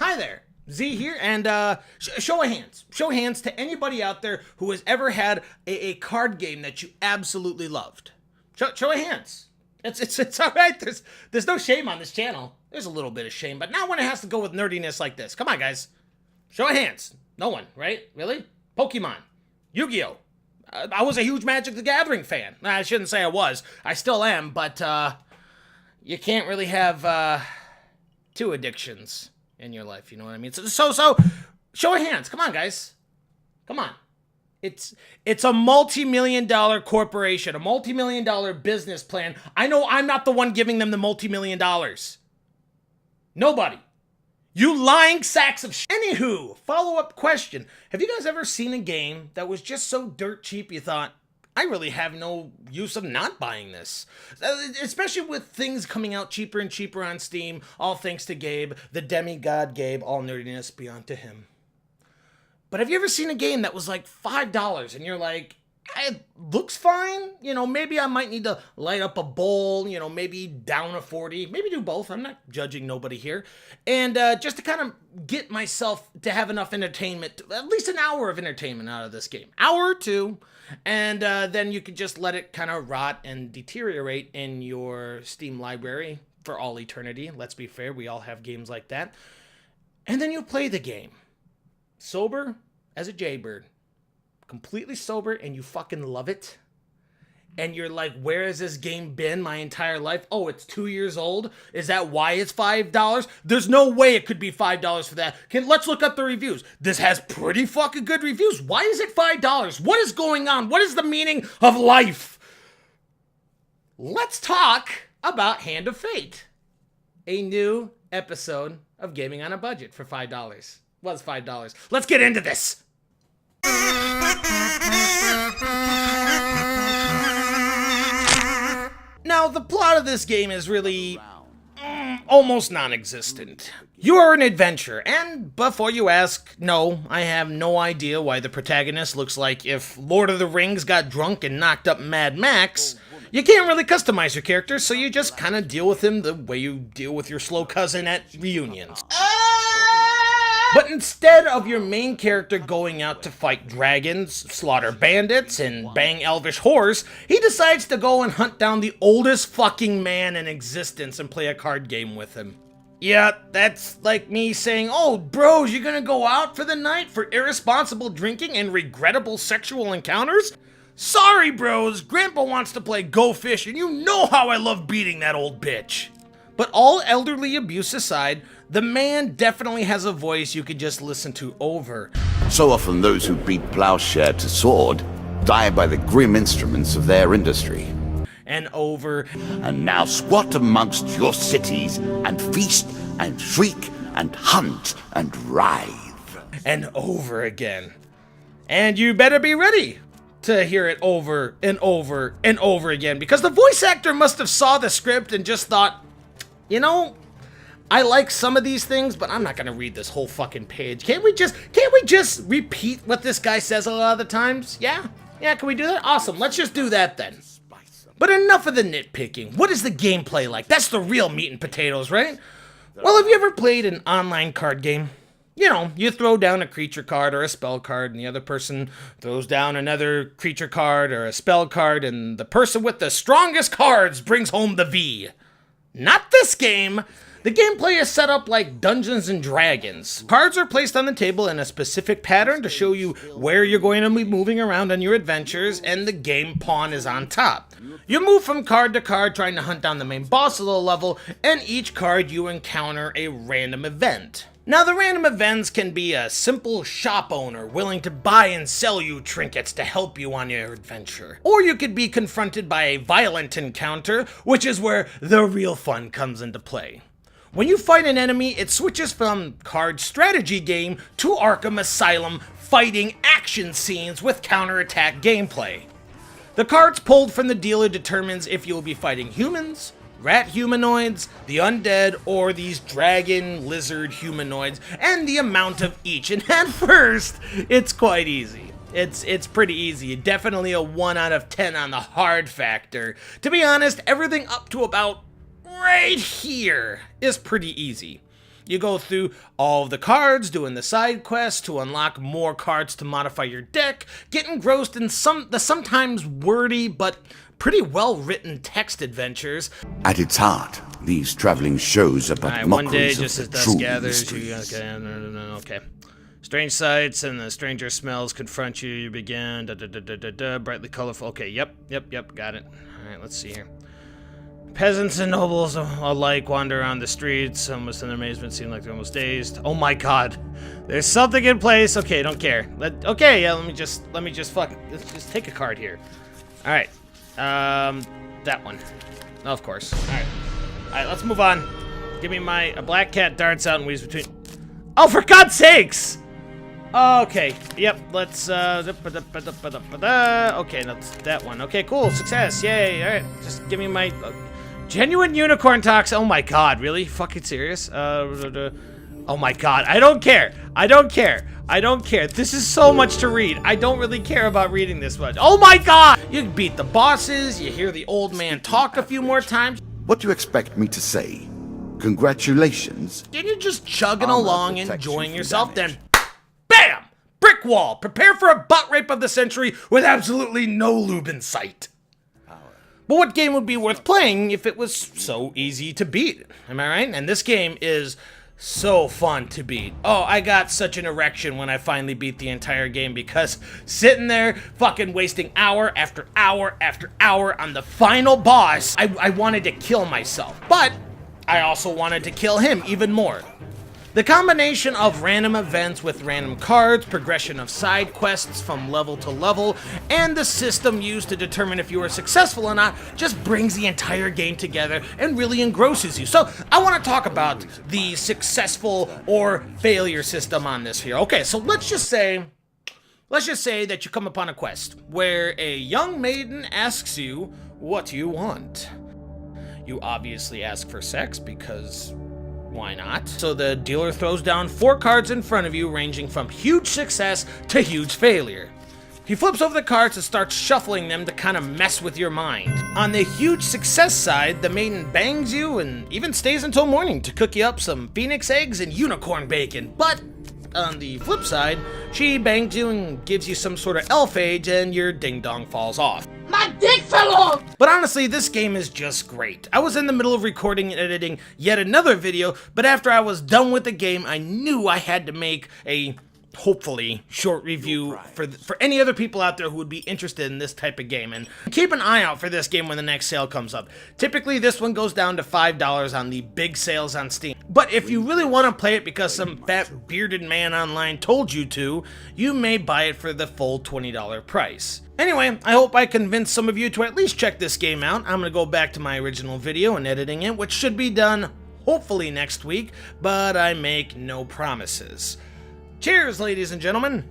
Hi there, Z here, and show of hands. Show of hands to anybody out there who has ever had a card game that you absolutely loved. Show of hands. It's all right. There's no shame on this channel. There's a little bit of shame, but not when it has to go with nerdiness like this. Come on, guys. Show of hands. No one, right? Really? Pokemon. Yu-Gi-Oh! I was a huge Magic the Gathering fan. I shouldn't say I was. I still am, but you can't really have two addictions in your life, you know what I mean? So show of hands. Come on, guys. Come on. It's a multi-million-dollar corporation, a multi-million-dollar business plan. I know I'm not the one giving them the multi-million dollars. Nobody. You lying sacks of shit. Anywho, follow-up question. Have you guys ever seen a game that was just so dirt cheap you thought, I really have no use of not buying this? Especially with things coming out cheaper and cheaper on Steam, all thanks to Gabe, the demigod Gabe, all nerdiness be unto him. But have you ever seen a game that was like $5 and you're like, it looks fine? You know, maybe I might need to light up a bowl, you know, maybe down a 40, maybe do both. I'm not judging nobody here. And just to kind of get myself to have enough entertainment, at least an hour of entertainment out of this game. Hour or two. And then you could just let it kind of rot and deteriorate in your Steam library for all eternity. Let's be fair, we all have games like that. And then you play the game. Sober as a jaybird. Completely sober, and you fucking love it. And you're like, where has this game been my entire life? Oh, it's 2 years old? Is that why it's $5? There's no way it could be $5 for that. Let's look up the reviews. This has pretty fucking good reviews. Why is it $5? What is going on? What is the meaning of life? Let's talk about Hand of Fate. A new episode of Gaming on a Budget for $5. Was $5. Let's get into this. Now, the plot of this game is really almost non-existent. You are an adventurer, and before you ask, no, I have no idea why the protagonist looks like if Lord of the Rings got drunk and knocked up Mad Max. You can't really customize your character, so you just kind of deal with him the way you deal with your slow cousin at reunions. But instead of your main character going out to fight dragons, slaughter bandits, and bang elvish whores, he decides to go and hunt down the oldest fucking man in existence and play a card game with him. Yeah, that's like me saying, oh, bros, you're gonna go out for the night for irresponsible drinking and regrettable sexual encounters? Sorry, bros, Grandpa wants to play Go Fish, and you know how I love beating that old bitch. But all elderly abuse aside, the man definitely has a voice you could just listen to over. So often those who beat plowshare to sword die by the grim instruments of their industry. And over. And now squat amongst your cities and feast and shriek and hunt and writhe. And over again. And you better be ready to hear it over and over and over again, because the voice actor must have saw the script and just thought, you know, I like some of these things, but I'm not gonna read this whole fucking page. Can't we just repeat what this guy says a lot of the times? Yeah? Yeah, can we do that? Awesome, let's just do that then. But enough of the nitpicking. What is the gameplay like? That's the real meat and potatoes, right? Well, have you ever played an online card game? You know, you throw down a creature card or a spell card, and the other person throws down another creature card or a spell card, and the person with the strongest cards brings home the V. Not this game. The gameplay is set up like Dungeons and Dragons. Cards are placed on the table in a specific pattern to show you where you're going to be moving around on your adventures, and the game pawn is on top. You move from card to card trying to hunt down the main boss of the level, and each card you encounter a random event. Now, the random events can be a simple shop owner willing to buy and sell you trinkets to help you on your adventure. Or you could be confronted by a violent encounter, which is where the real fun comes into play. When you fight an enemy, it switches from card strategy game to Arkham Asylum fighting action scenes with counterattack gameplay. The cards pulled from the dealer determines if you'll be fighting humans, rat humanoids, the undead, or these dragon lizard humanoids, and the amount of each. And at first, it's quite easy. It's pretty easy. Definitely a 1 out of 10 on the hard factor. To be honest, everything up to about right here is pretty easy. You go through all of the cards, doing the side quests to unlock more cards to modify your deck, get engrossed in the sometimes wordy but pretty well-written text adventures. At its heart, these traveling shows are but Alright, one day, mockeries just of as the dusk true gathers, mysteries. okay. Strange sights and the stranger smells confront you. You begin, brightly colorful. Okay, yep, got it. Alright, let's see here. Peasants and nobles alike wander around the streets, almost in their amazement, seem like they're almost dazed. Oh my god, there's something in place. Okay, don't care. Let's just take a card here. All right, that one, of course. All right, let's move on. Give me a black cat darts out and weaves between. Oh, for God's sakes! Okay, yep, let's, okay, that's that one. Okay, cool, success, yay, all right, just give me my, genuine unicorn talks. Oh my god, really? Fucking serious? Oh my god, I don't care. This is so much to read. I don't really care about reading this much. Oh my god! You beat the bosses, you hear the old man talk a few more times. What do you expect me to say? Congratulations? Then you're just chugging Armor along, protection enjoying from yourself, damage. then BAM! Brick wall! Prepare for a butt rape of the century with absolutely no lube in sight. But what game would be worth playing if it was so easy to beat? Am I right? And this game is so fun to beat. Oh, I got such an erection when I finally beat the entire game because sitting there fucking wasting hour after hour after hour on the final boss, I wanted to kill myself. But I also wanted to kill him even more. The combination of random events with random cards, progression of side quests from level to level, and the system used to determine if you were successful or not just brings the entire game together and really engrosses you. So I want to talk about the successful or failure system on this here. Okay, so let's just say that you come upon a quest where a young maiden asks you what you want. You obviously ask for sex because why not? So the dealer throws down 4 cards in front of you, ranging from huge success to huge failure. He flips over the cards and starts shuffling them to kind of mess with your mind. On the huge success side, the maiden bangs you and even stays until morning to cook you up some phoenix eggs and unicorn bacon. But on the flip side, she bangs you and gives you some sort of elf age and your ding-dong falls off. My dick fell off! But honestly, this game is just great. I was in the middle of recording and editing yet another video, but after I was done with the game, I knew I had to make a hopefully short review for any other people out there who would be interested in this type of game. And keep an eye out for this game when the next sale comes up. Typically, this one goes down to $5 on the big sales on Steam. But if you really want to play it because some fat bearded man online told you to, you may buy it for the full $20 price. Anyway, I hope I convinced some of you to at least check this game out. I'm going to go back to my original video and editing it, which should be done hopefully next week, but I make no promises. Cheers, ladies and gentlemen.